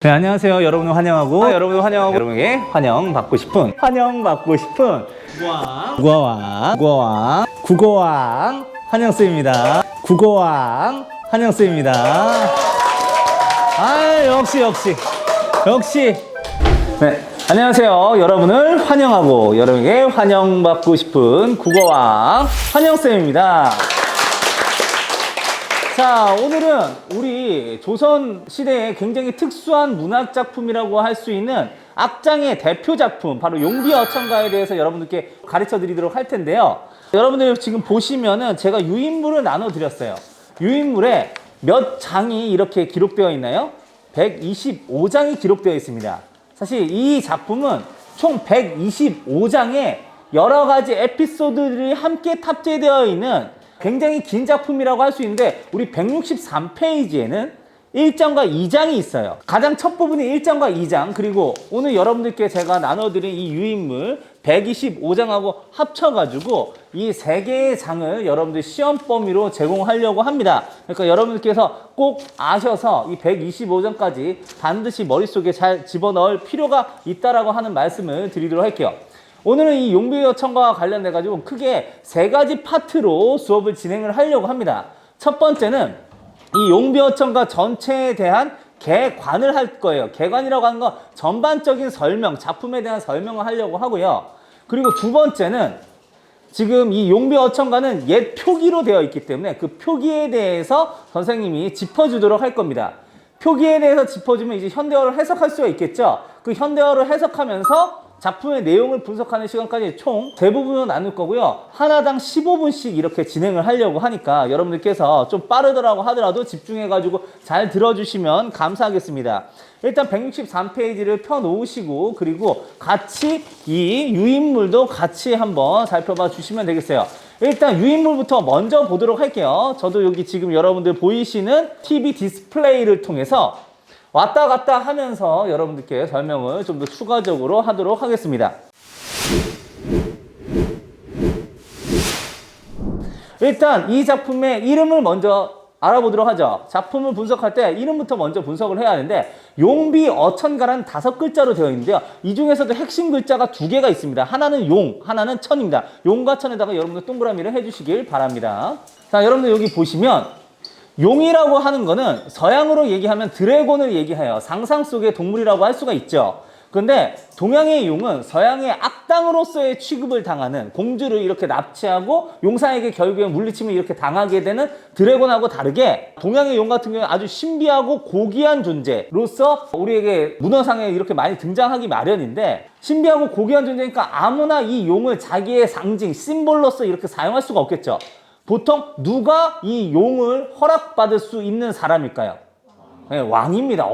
네, 안녕하세요. 여러분을 환영하고 여러분에게 환영받고 싶은 국어왕 환영쌤입니다. 국어왕 환영쌤입니다. 아, 역시. 네, 안녕하세요. 여러분을 환영하고 여러분에게 환영받고 싶은 국어왕 환영쌤입니다. 자, 오늘은 우리 조선시대의 굉장히 특수한 문학작품이라고 할 수 있는 악장의 대표작품, 바로 용비어천가에 대해서 여러분들께 가르쳐 드리도록 할 텐데요. 여러분들 지금 보시면은 제가 유인물을 나눠 드렸어요. 유인물에 몇 장이 이렇게 기록되어 있나요? 125장이 기록되어 있습니다. 사실 이 작품은 총 125장의 여러 가지 에피소드들이 함께 탑재되어 있는 굉장히 긴 작품이라고 할 수 있는데, 우리 163페이지에는 1장과 2장이 있어요. 가장 첫 부분이 1장과 2장, 그리고 오늘 여러분들께 제가 나눠드린 이 유인물 125장하고 합쳐가지고 이 3개의 장을 여러분들 시험 범위로 제공하려고 합니다. 그러니까 여러분들께서 꼭 아셔서 이 125장까지 반드시 머릿속에 잘 집어넣을 필요가 있다라고 하는 말씀을 드리도록 할게요. 오늘은 이 용비어천가와 관련돼 가지고 크게 3가지 파트로 수업을 진행을 하려고 합니다. 첫 번째는 이 용비어천가 전체에 대한 개관을 할 거예요. 개관이라고 하는 건 전반적인 설명, 작품에 대한 설명을 하려고 하고요. 그리고 두 번째는 지금 이 용비어천가는 옛 표기로 되어 있기 때문에 그 표기에 대해서 선생님이 짚어주도록 할 겁니다. 표기에 대해서 짚어주면 이제 현대어를 해석할 수가 있겠죠. 그 현대어를 해석하면서 작품의 내용을 분석하는 시간까지 총 3부분으로 나눌 거고요. 하나당 15분씩 이렇게 진행을 하려고 하니까 여러분들께서 좀 빠르더라고 하더라도 집중해가지고 잘 들어주시면 감사하겠습니다. 일단 163페이지를 펴놓으시고, 그리고 같이 이 유인물도 같이 한번 살펴봐 주시면 되겠어요. 일단 유인물부터 먼저 보도록 할게요. 저도 여기 지금 여러분들 보이시는 TV 디스플레이를 통해서 왔다 갔다 하면서 여러분들께 설명을 좀 더 추가적으로 하도록 하겠습니다. 일단 이 작품의 이름을 먼저 알아보도록 하죠. 작품을 분석할 때 이름부터 먼저 분석을 해야 하는데, 용비어천가라는 5글자로 되어 있는데요. 이 중에서도 핵심 글자가 2개가 있습니다. 하나는 용, 하나는 천입니다. 용과 천에다가 여러분들 동그라미를 해주시길 바랍니다. 자, 여러분들 여기 보시면 용이라고 하는 거는 서양으로 얘기하면 드래곤을 얘기해요. 상상 속의 동물이라고 할 수가 있죠. 근데 동양의 용은 서양의 악당으로서의 취급을 당하는, 공주를 이렇게 납치하고 용사에게 결국에 물리치면 이렇게 당하게 되는 드래곤하고 다르게, 동양의 용 같은 경우는 아주 신비하고 고귀한 존재로서 우리에게 문화상에 이렇게 많이 등장하기 마련인데, 신비하고 고귀한 존재니까 아무나 이 용을 자기의 상징, 심볼로서 이렇게 사용할 수가 없겠죠. 보통 누가 이 용을 허락받을 수 있는 사람일까요? 네, 왕입니다.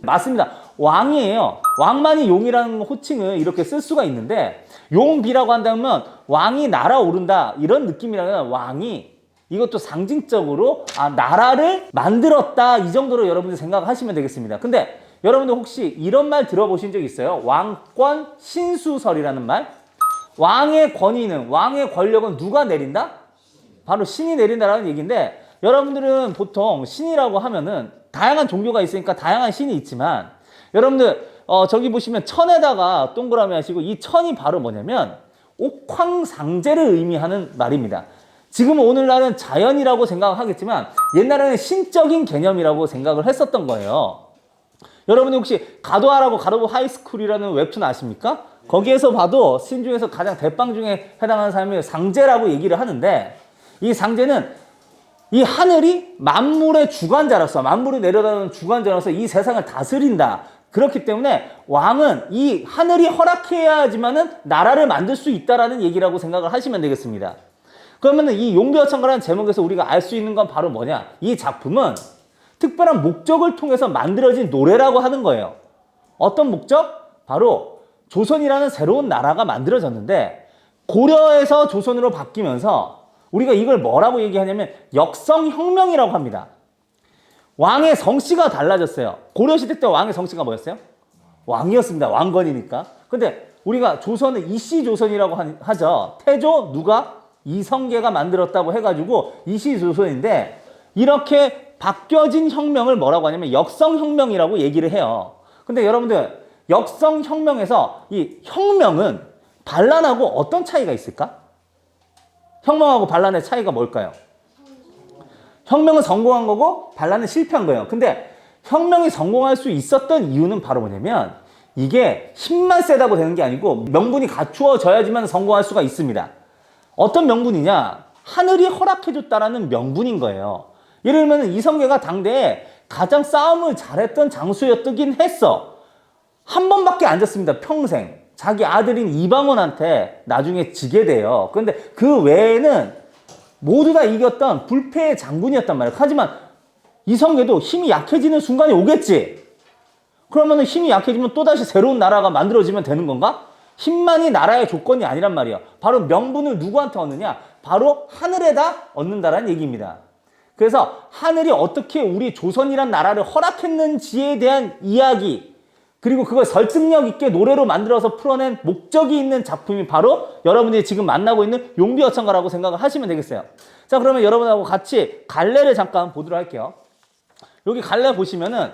맞습니다. 왕이에요. 왕만이 용이라는 호칭을 이렇게 쓸 수가 있는데, 용비라고 한다면 왕이 날아오른다 이런 느낌이라면, 왕이 이것도 상징적으로 나라를 만들었다 이 정도로 여러분들 생각하시면 되겠습니다. 근데 여러분들 혹시 이런 말 들어보신 적 있어요? 왕권 신수설이라는 말? 왕의 권위는, 왕의 권력은 누가 내린다? 바로 신이 내린다라는 얘기인데, 여러분들은 보통 신이라고 하면은 다양한 종교가 있으니까 다양한 신이 있지만, 여러분들 저기 보시면 천에다가 동그라미 하시고, 이 천이 바로 뭐냐면 옥황상제를 의미하는 말입니다. 지금 오늘날은 자연이라고 생각하겠지만 옛날에는 신적인 개념이라고 생각을 했었던 거예요. 여러분이 혹시 가도하라고 가도부 하이스쿨이라는 웹툰 아십니까? 거기에서 봐도 신 중에서 가장 대빵 중에 해당하는 사람이 상제라고 얘기를 하는데, 이 상제는 이 하늘이 만물의 주관자로서, 만물이 내려다보는 주관자로서 이 세상을 다스린다. 그렇기 때문에 왕은 이 하늘이 허락해야지만은 나라를 만들 수 있다라는 얘기라고 생각을 하시면 되겠습니다. 그러면은 이 용비어천가라는 제목에서 우리가 알 수 있는 건 바로 뭐냐? 이 작품은 특별한 목적을 통해서 만들어진 노래라고 하는 거예요. 어떤 목적? 바로 조선이라는 새로운 나라가 만들어졌는데, 고려에서 조선으로 바뀌면서 우리가 이걸 뭐라고 얘기하냐면 역성혁명이라고 합니다. 왕의 성씨가 달라졌어요. 고려시대 때 왕의 성씨가 뭐였어요? 왕이었습니다. 왕건이니까. 근데 우리가 조선은 이씨조선이라고 하죠. 태조 누가? 이성계가 만들었다고 해가지고 이씨조선인데, 이렇게 바뀌어진 혁명을 뭐라고 하냐면 역성혁명이라고 얘기를 해요. 근데 여러분들 역성혁명에서 이 혁명은 반란하고 어떤 차이가 있을까? 혁명하고 반란의 차이가 뭘까요? 혁명은 성공한 거고 반란은 실패한 거예요. 근데 혁명이 성공할 수 있었던 이유는 바로 뭐냐면 이게 힘만 세다고 되는 게 아니고 명분이 갖추어져야지만 성공할 수가 있습니다. 어떤 명분이냐? 하늘이 허락해줬다라는 명분인 거예요. 예를 들면 이성계가 당대에 가장 싸움을 잘했던 장수였긴 했어. 한 번밖에 안 졌습니다. 평생. 자기 아들인 이방원한테 나중에 지게 돼요. 그런데 그 외에는 모두 다 이겼던 불패의 장군이었단 말이에요. 하지만 이성계도 힘이 약해지는 순간이 오겠지. 그러면 힘이 약해지면 또다시 새로운 나라가 만들어지면 되는 건가? 힘만이 나라의 조건이 아니란 말이에요. 바로 명분을 누구한테 얻느냐? 바로 하늘에다 얻는다라는 얘기입니다. 그래서 하늘이 어떻게 우리 조선이란 나라를 허락했는지에 대한 이야기, 그리고 그걸 설득력 있게 노래로 만들어서 풀어낸 목적이 있는 작품이 바로 여러분들이 지금 만나고 있는 용비어천가라고 생각을 하시면 되겠어요. 자, 그러면 여러분하고 같이 갈래를 잠깐 보도록 할게요. 여기 갈래 보시면은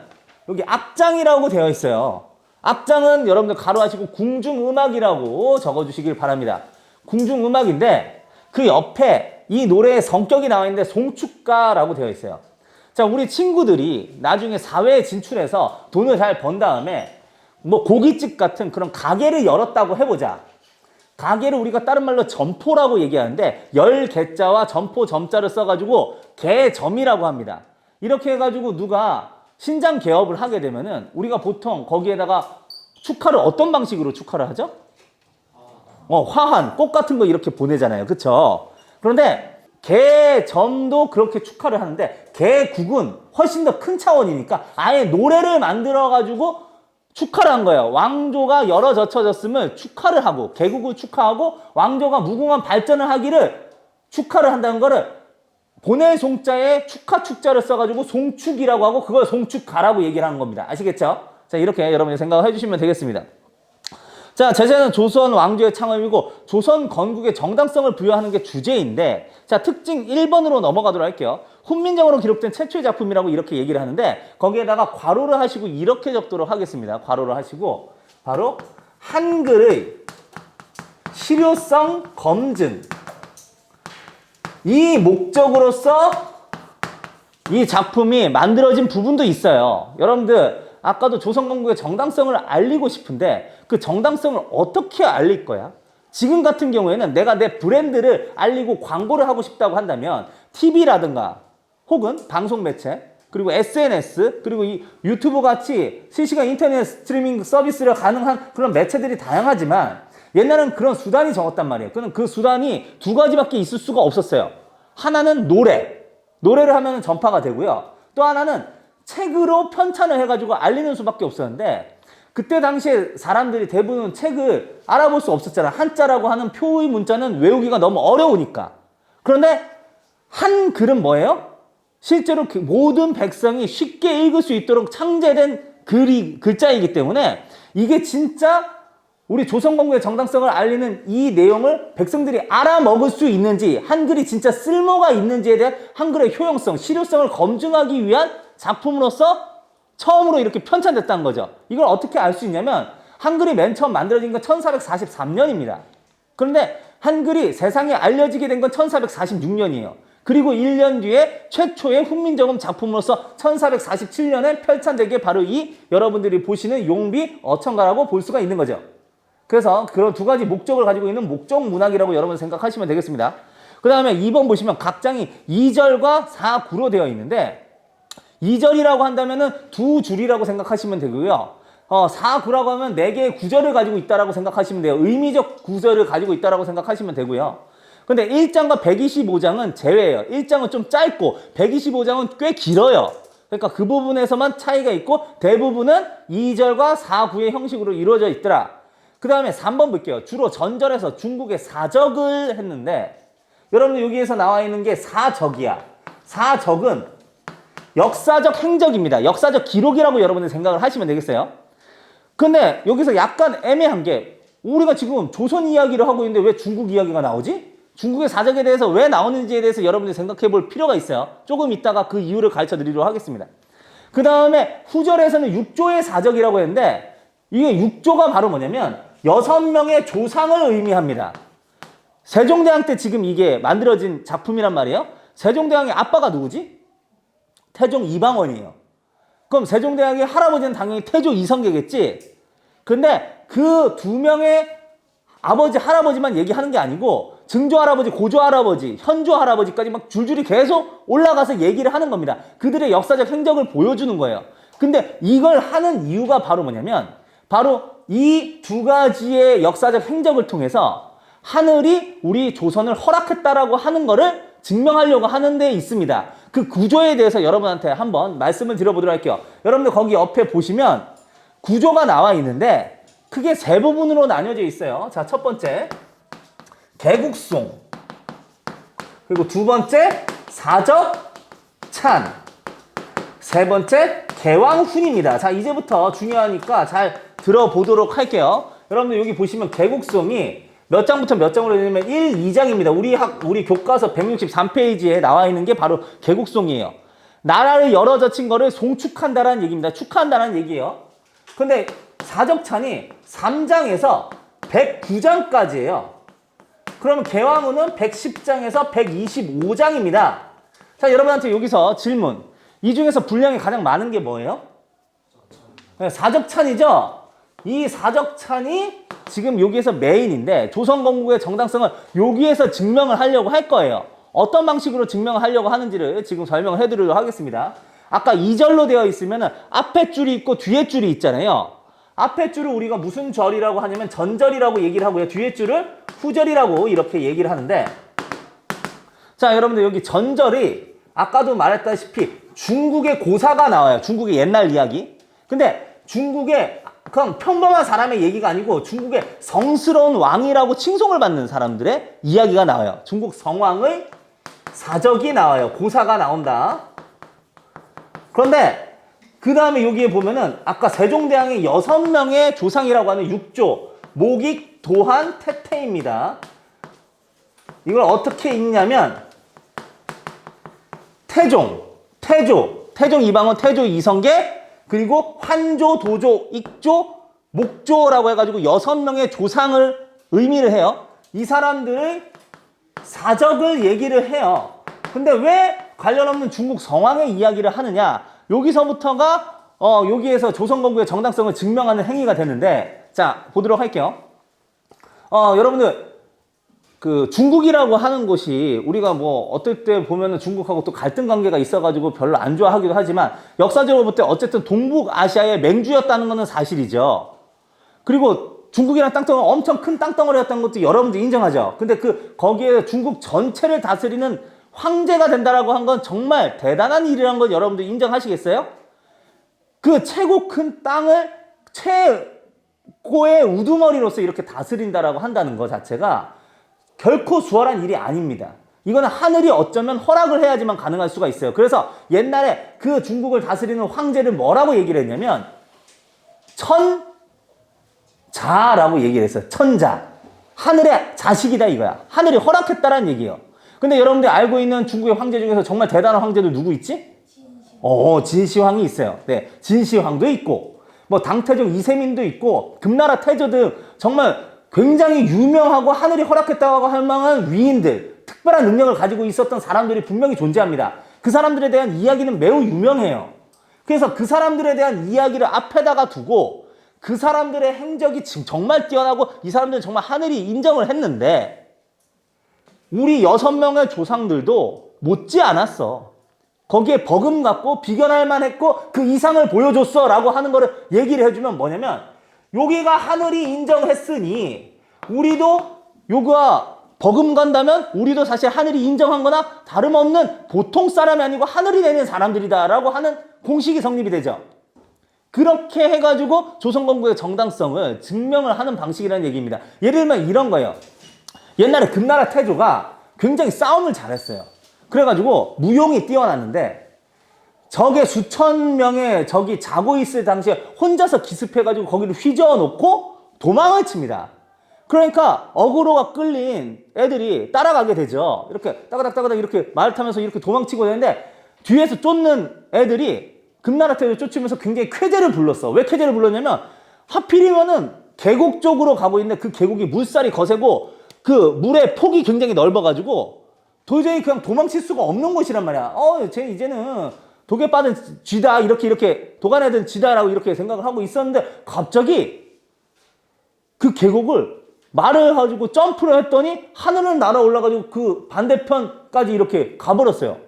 여기 악장이라고 되어 있어요. 악장은 여러분들 가로하시고 궁중음악이라고 적어주시길 바랍니다. 궁중음악인데 그 옆에 이 노래의 성격이 나와 있는데 송축가라고 되어 있어요. 자, 우리 친구들이 나중에 사회에 진출해서 돈을 잘 번 다음에 뭐 고깃집 같은 그런 가게를 열었다고 해보자. 가게를 우리가 다른 말로 점포라고 얘기하는데 열개자와 점포 점자를 써가지고 개점이라고 합니다. 이렇게 해가지고 누가 신장 개업을 하게 되면은 우리가 보통 거기에다가 축하를 어떤 방식으로 축하를 하죠? 화환, 꽃 같은 거 이렇게 보내잖아요. 그쵸? 그런데 개점도 그렇게 축하를 하는데 개국은 훨씬 더 큰 차원이니까 아예 노래를 만들어가지고 축하를 한 거예요. 왕조가 열어 젖혀졌음을 축하를 하고 개국을 축하하고 왕조가 무궁한 발전을 하기를 축하를 한다는 거를 보낼 송자에 축하 축자를 써가지고 송축이라고 하고 그걸 송축가라고 얘기를 하는 겁니다. 아시겠죠? 자, 이렇게 여러분이 생각을 해주시면 되겠습니다. 자, 제재는 조선 왕조의 창업이고 조선 건국의 정당성을 부여하는 게 주제인데, 자, 특징 1번으로 넘어가도록 할게요. 훈민정음으로 기록된 최초의 작품이라고 이렇게 얘기를 하는데 거기에다가 괄호를 하시고 이렇게 적도록 하겠습니다. 괄호를 하시고 바로 한글의 실효성 검증, 이 목적으로서 이 작품이 만들어진 부분도 있어요. 여러분들 아까도 조선 건국의 정당성을 알리고 싶은데 그 정당성을 어떻게 알릴 거야? 지금 같은 경우에는 내가 내 브랜드를 알리고 광고를 하고 싶다고 한다면 TV라든가 혹은 방송 매체 그리고 SNS 그리고 이 유튜브 같이 실시간 인터넷 스트리밍 서비스를 가능한 그런 매체들이 다양하지만 옛날에는 그런 수단이 적었단 말이에요. 그 수단이 두 가지밖에 있을 수가 없었어요. 하나는 노래를 하면 전파가 되고요. 또 하나는 책으로 편찬을 해가지고 알리는 수밖에 없었는데 그때 당시에 사람들이 대부분 책을 알아볼 수 없었잖아. 한자라고 하는 표의 문자는 외우기가 너무 어려우니까. 그런데 한글은 뭐예요? 실제로 모든 백성이 쉽게 읽을 수 있도록 창제된 글자이기 때문에 이게 진짜 우리 조선건국의 정당성을 알리는 이 내용을 백성들이 알아먹을 수 있는지 한글이 진짜 쓸모가 있는지에 대한 한글의 효용성, 실효성을 검증하기 위한 작품으로서 처음으로 이렇게 편찬됐다는 거죠. 이걸 어떻게 알 수 있냐면 한글이 맨 처음 만들어진 건 1443년입니다. 그런데 한글이 세상에 알려지게 된 건 1446년이에요. 그리고 1년 뒤에 최초의 훈민정음 작품으로서 1447년에 펼쳐되게 바로 이 여러분들이 보시는 용비 어천가라고 볼 수가 있는 거죠. 그래서 그런 두 가지 목적을 가지고 있는 목적 문학이라고 여러분 생각하시면 되겠습니다. 그 다음에 2번 보시면 각 장이 2절과 4구로 되어 있는데 2절이라고 한다면은 두 줄이라고 생각하시면 되고요. 4구라고 하면 4개의 구절을 가지고 있다라고 생각하시면 돼요. 의미적 구절을 가지고 있다라고 생각하시면 되고요. 근데 1장과 125장은 제외예요. 1장은 좀 짧고 125장은 꽤 길어요. 그러니까 그 부분에서만 차이가 있고 대부분은 2절과 4구의 형식으로 이루어져 있더라. 그 다음에 3번 볼게요. 주로 전절에서 중국의 사적을 했는데 여러분 여기에서 나와 있는 게 사적이야. 사적은 역사적 행적입니다. 역사적 기록이라고 여러분들 생각을 하시면 되겠어요. 근데 여기서 약간 애매한 게 우리가 지금 조선 이야기를 하고 있는데 왜 중국 이야기가 나오지? 중국의 사적에 대해서 왜 나오는지에 대해서 여러분들이 생각해 볼 필요가 있어요. 조금 이따가 그 이유를 가르쳐 드리도록 하겠습니다. 그 다음에 후절에서는 6조의 사적이라고 했는데 이게 6조가 바로 뭐냐면 6명의 조상을 의미합니다. 세종대왕 때 지금 이게 만들어진 작품이란 말이에요. 세종대왕의 아빠가 누구지? 태종 이방원이에요. 그럼 세종대왕의 할아버지는 당연히 태조 이성계겠지? 근데 그 두 명의 아버지, 할아버지만 얘기하는 게 아니고 증조 할아버지, 고조 할아버지, 현조 할아버지까지 막 줄줄이 계속 올라가서 얘기를 하는 겁니다. 그들의 역사적 행적을 보여주는 거예요. 근데 이걸 하는 이유가 바로 뭐냐면 바로 이 두 가지의 역사적 행적을 통해서 하늘이 우리 조선을 허락했다라고 하는 거를 증명하려고 하는 데 있습니다. 그 구조에 대해서 여러분한테 한번 말씀을 드려보도록 할게요. 여러분들 거기 옆에 보시면 구조가 나와 있는데 크게 세 부분으로 나뉘어져 있어요. 자, 첫 번째 개국송, 그리고 두 번째 사적찬, 세 번째 개왕훈입니다. 자, 이제부터 중요하니까 잘 들어보도록 할게요. 여러분들 여기 보시면 개국송이 몇 장부터 몇 장으로 되냐면 1, 2장입니다. 우리 교과서 163페이지에 나와 있는 게 바로 개국송이에요. 나라를 열어젖힌 거를 송축한다라는 얘기입니다. 축하한다라는 얘기예요. 근데 사적찬이 3장에서 109장까지예요. 그러면 개왕후는 110장에서 125장입니다. 자, 여러분한테 여기서 질문. 이 중에서 분량이 가장 많은 게 뭐예요? 사적찬이죠? 이 사적찬이 지금 여기에서 메인인데 조선건국의 정당성을 여기에서 증명을 하려고 할 거예요. 어떤 방식으로 증명을 하려고 하는지를 지금 설명을 해드리도록 하겠습니다. 아까 2절로 되어 있으면 앞에 줄이 있고 뒤에 줄이 있잖아요. 앞에 줄을 우리가 무슨 절이라고 하냐면 전절이라고 얘기를 하고요. 뒤에 줄을 후절이라고 이렇게 얘기를 하는데, 자, 여러분들 여기 전절이 아까도 말했다시피 중국의 고사가 나와요. 중국의 옛날 이야기. 근데 중국의 그냥 평범한 사람의 얘기가 아니고 중국의 성스러운 왕이라고 칭송을 받는 사람들의 이야기가 나와요. 중국 성왕의 사적이 나와요. 고사가 나온다. 그런데 그 다음에 여기에 보면은 아까 세종대왕의 6명의 조상이라고 하는 6조 목익, 도한, 태태입니다. 이걸 어떻게 읽냐면 태종 이방원, 태조 이성계, 그리고 환조, 도조, 익조, 목조라고 해가지고 6명의 조상을 의미를 해요. 이 사람들의 사적을 얘기를 해요. 근데 왜 관련 없는 중국 성왕의 이야기를 하느냐? 여기서부터가 여기에서 조선건국의 정당성을 증명하는 행위가 되는데, 자, 보도록 할게요. 여러분들 그 중국이라고 하는 곳이 우리가 뭐 어떨 때 보면은 중국하고 또 갈등 관계가 있어가지고 별로 안 좋아하기도 하지만 역사적으로 볼 때 어쨌든 동북아시아의 맹주였다는 것은 사실이죠. 그리고 중국이라는 땅덩어리 엄청 큰 땅덩어리였다는 것도 여러분들 인정하죠. 근데 거기에 중국 전체를 다스리는 황제가 된다라고 한 건 정말 대단한 일이라는 걸 여러분들 인정하시겠어요? 그 최고 큰 땅을 최고의 우두머리로서 이렇게 다스린다라고 한다는 것 자체가 결코 수월한 일이 아닙니다. 이거는 하늘이 어쩌면 허락을 해야지만 가능할 수가 있어요. 그래서 옛날에 그 중국을 다스리는 황제를 뭐라고 얘기를 했냐면 천자라고 얘기를 했어요. 천자. 하늘의 자식이다 이거야. 하늘이 허락했다라는 얘기예요. 근데 여러분들이 알고 있는 중국의 황제 중에서 정말 대단한 황제들 누구 있지? 진시황이 있어요. 네, 진시황도 있고 뭐 당태종 이세민도 있고 금나라 태조 등 정말 굉장히 유명하고 하늘이 허락했다고 할 만한 위인들, 특별한 능력을 가지고 있었던 사람들이 분명히 존재합니다. 그 사람들에 대한 이야기는 매우 유명해요. 그래서 그 사람들에 대한 이야기를 앞에다가 두고 그 사람들의 행적이 정말 뛰어나고 이 사람들은 정말 하늘이 인정을 했는데 우리 6명의 조상들도 못지 않았어. 거기에 버금갔고 비견할 만했고 그 이상을 보여줬어 라고 하는 거를 얘기를 해주면 뭐냐면 여기가 하늘이 인정했으니 우리도 요가 버금간다면 우리도 사실 하늘이 인정한 거나 다름없는 보통 사람이 아니고 하늘이 내는 사람들이다 라고 하는 공식이 성립이 되죠. 그렇게 해가지고 조선건국의 정당성을 증명을 하는 방식이라는 얘기입니다. 예를 들면 이런 거예요. 옛날에 금나라 태조가 굉장히 싸움을 잘했어요. 그래가지고 무용이 뛰어났는데 적의 수천 명의 적이 자고 있을 당시에 혼자서 기습해가지고 거기를 휘저어놓고 도망을 칩니다. 그러니까 어그로가 끌린 애들이 따라가게 되죠. 이렇게 따가닥 이렇게 말을 타면서 이렇게 도망치고 되는데 뒤에서 쫓는 애들이 금나라 태조 쫓으면서 굉장히 쾌재를 불렀어. 왜 쾌재를 불렀냐면 하필이면은 계곡 쪽으로 가고 있는데 그 계곡이 물살이 거세고 그 물의 폭이 굉장히 넓어가지고 도저히 그냥 도망칠 수가 없는 곳이란 말이야. 쟤 이제는 독에 빠진 쥐다 이렇게 도가내든 쥐다라고 이렇게 생각을 하고 있었는데 갑자기 그 계곡을 말을 가지고 점프를 했더니 하늘을 날아 올라가지고 그 반대편까지 이렇게 가버렸어요.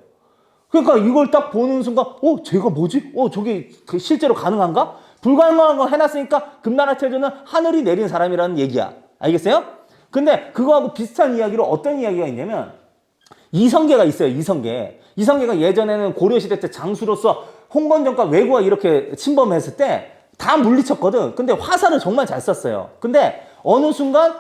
그러니까 이걸 딱 보는 순간 쟤가 뭐지? 저게 실제로 가능한가? 불가능한 거 해놨으니까 금나라 태조는 하늘이 내린 사람이라는 얘기야. 알겠어요? 근데 그거하고 비슷한 이야기로 어떤 이야기가 있냐면 이성계가 있어요. 이성계가 예전에는 고려시대 때 장수로서 홍건전과 왜구가 이렇게 침범했을 때 다 물리쳤거든. 근데 화살을 정말 잘 쐈어요. 근데 어느 순간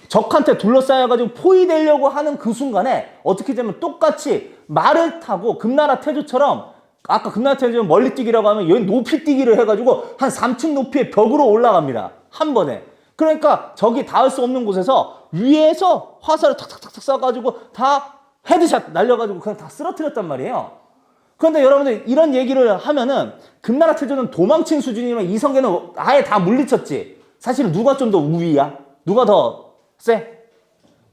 적한테 둘러싸여가지고 포위되려고 하는 그 순간에 어떻게 되면 똑같이 말을 타고 금나라 태조처럼 아까 금나라 태조는 멀리 뛰기라고 하면 여기 높이 뛰기를 해가지고 한 3층 높이의 벽으로 올라갑니다. 한 번에. 그러니까 적이 닿을 수 없는 곳에서 위에서 화살을 탁탁탁탁 쏴가지고 다 헤드샷 날려가지고 그냥 다 쓰러뜨렸단 말이에요. 그런데 여러분들 이런 얘기를 하면은 금나라 태조는 도망친 수준이면 이성계는 아예 다 물리쳤지. 사실은 누가 좀 더 우위야? 누가 더 세?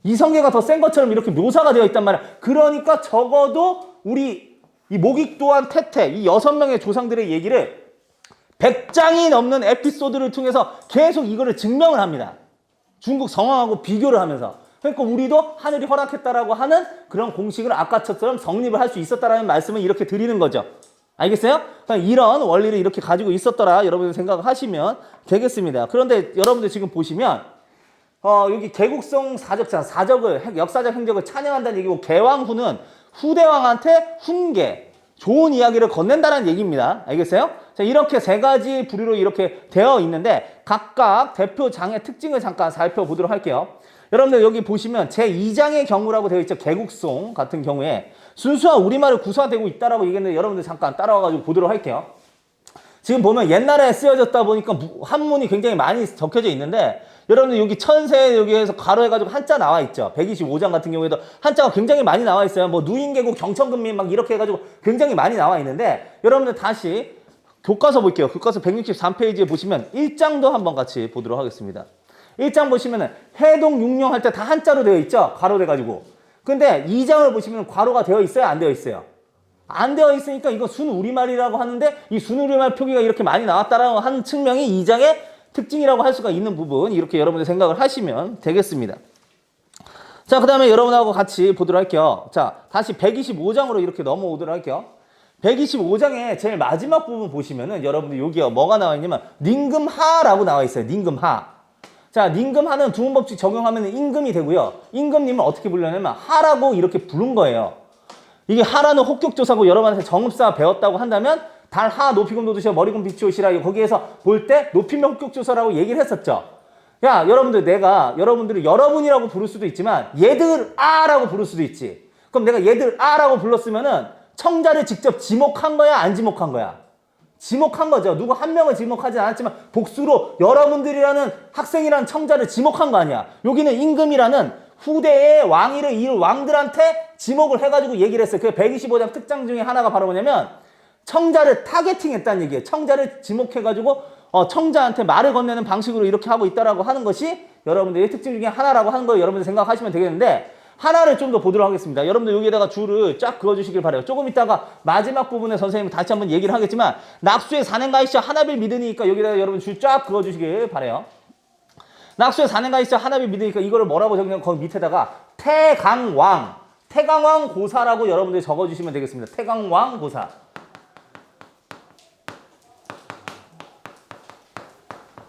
이성계가 더 센 것처럼 이렇게 묘사가 되어 있단 말이야. 그러니까 적어도 우리 이 목익도한 태태 이 6명의 조상들의 얘기를 100장이 넘는 에피소드를 통해서 계속 이거를 증명을 합니다. 중국 성황하고 비교를 하면서. 그러니까 우리도 하늘이 허락했다라고 하는 그런 공식을 아까처럼 성립을 할 수 있었다라는 말씀을 이렇게 드리는 거죠. 알겠어요? 이런 원리를 이렇게 가지고 있었더라 여러분들 생각하시면 되겠습니다. 그런데 여러분들 지금 보시면 여기 개국성 사적자, 역사적 행적을 찬양한다는 얘기고 개왕후는 후대왕한테 훈계, 좋은 이야기를 건넨다는 얘기입니다. 알겠어요? 자, 이렇게 세 가지 부류로 이렇게 되어 있는데 각각 대표 장의 특징을 잠깐 살펴보도록 할게요. 여러분들 여기 보시면 제2장의 경우라고 되어 있죠. 개국송 같은 경우에 순수한 우리말을 구사되고 있다라고 얘기했는데 여러분들 잠깐 따라와가지고 보도록 할게요. 지금 보면 옛날에 쓰여졌다 보니까 한문이 굉장히 많이 적혀져 있는데 여러분들 여기 천세 여기에서 가로해가지고 한자 나와 있죠. 125장 같은 경우에도 한자가 굉장히 많이 나와 있어요. 뭐 누인계곡 경천근민 막 이렇게 해가지고 굉장히 많이 나와 있는데 여러분들 다시 교과서 볼게요. 교과서 163페이지에 보시면 1장도 한번 같이 보도록 하겠습니다. 1장 보시면은 해동 육령 할 때 다 한자로 되어 있죠. 괄호 돼가지고. 근데 2장을 보시면 괄호가 되어 있어요? 안 되어 있어요? 안 되어 있으니까 이거 순우리말이라고 하는데 이 순우리말 표기가 이렇게 많이 나왔다라고 하는 측면이 2장의 특징이라고 할 수가 있는 부분 이렇게 여러분들 생각을 하시면 되겠습니다. 자, 그 다음에 여러분하고 같이 보도록 할게요. 자, 다시 125장으로 이렇게 넘어오도록 할게요. 125장의 제일 마지막 부분 보시면은 여러분들 여기에 뭐가 나와 있냐면 닝금하라고 나와 있어요. 닝금하. 자, 닝금하는 두문법칙 적용하면 임금이 되고요. 임금님은 어떻게 불렀냐면 하라고 이렇게 부른 거예요. 이게 하라는 혹격조사고 여러분한테 정읍사 배웠다고 한다면 달, 하, 높이금, 노드시어, 머리금, 비추오시라 거기에서 볼 때 높이면 혹격조사라고 얘기를 했었죠. 야, 여러분들 내가 여러분들을 여러분이라고 부를 수도 있지만 얘들 아라고 부를 수도 있지. 그럼 내가 얘들 아라고 불렀으면은 청자를 직접 지목한 거야, 안 지목한 거야? 지목한 거죠. 누구 한 명을 지목하지 않았지만 복수로 여러분들이라는 학생이라는 청자를 지목한 거 아니야. 여기는 임금이라는 후대의 왕위를 이을 왕들한테 지목을 해가지고 얘기를 했어요. 그 125장 특장 중에 하나가 바로 뭐냐면 청자를 타겟팅 했다는 얘기예요. 청자를 지목해가지고 청자한테 말을 건네는 방식으로 이렇게 하고 있다라고 하는 것이 여러분들의 특징 중에 하나라고 하는 걸 여러분들 생각하시면 되겠는데 하나를 좀 더 보도록 하겠습니다. 여러분들 여기에다가 줄을 쫙 그어주시길 바라요. 조금 이따가 마지막 부분에 선생님이 다시 한번 얘기를 하겠지만 낙수의 산행가이시여 하나빌 믿으니까 여기다가 여러분 줄 쫙 그어주시길 바라요. 낙수의 산행가이시여 하나빌 믿으니까 이거를 뭐라고 적냐면 거기 밑에다가 태강왕 고사라고 여러분들이 적어주시면 되겠습니다. 태강왕 고사.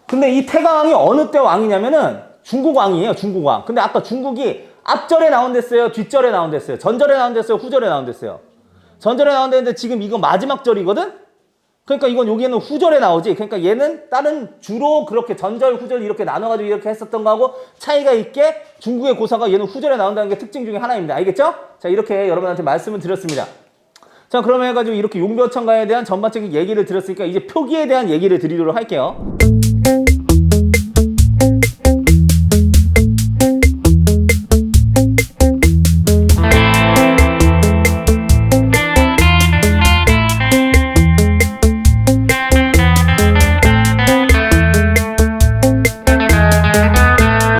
근데 이 태강왕이 어느 때 왕이냐면은 중국 왕이에요. 중국 왕. 근데 아까 중국이 앞절에 나온댔어요? 뒷절에 나온댔어요? 전절에 나온댔어요? 후절에 나온댔어요? 전절에 나온댔는데 지금 이거 마지막 절이거든? 그러니까 이건 여기에는 후절에 나오지. 그러니까 얘는 다른 주로 그렇게 전절, 후절 이렇게 나눠가지고 이렇게 했었던 거하고 차이가 있게 중국의 고사가 얘는 후절에 나온다는 게 특징 중에 하나입니다. 알겠죠? 자, 이렇게 여러분한테 말씀을 드렸습니다. 자, 그러면 해가지고 이렇게 용벼천가에 대한 전반적인 얘기를 드렸으니까 이제 표기에 대한 얘기를 드리도록 할게요.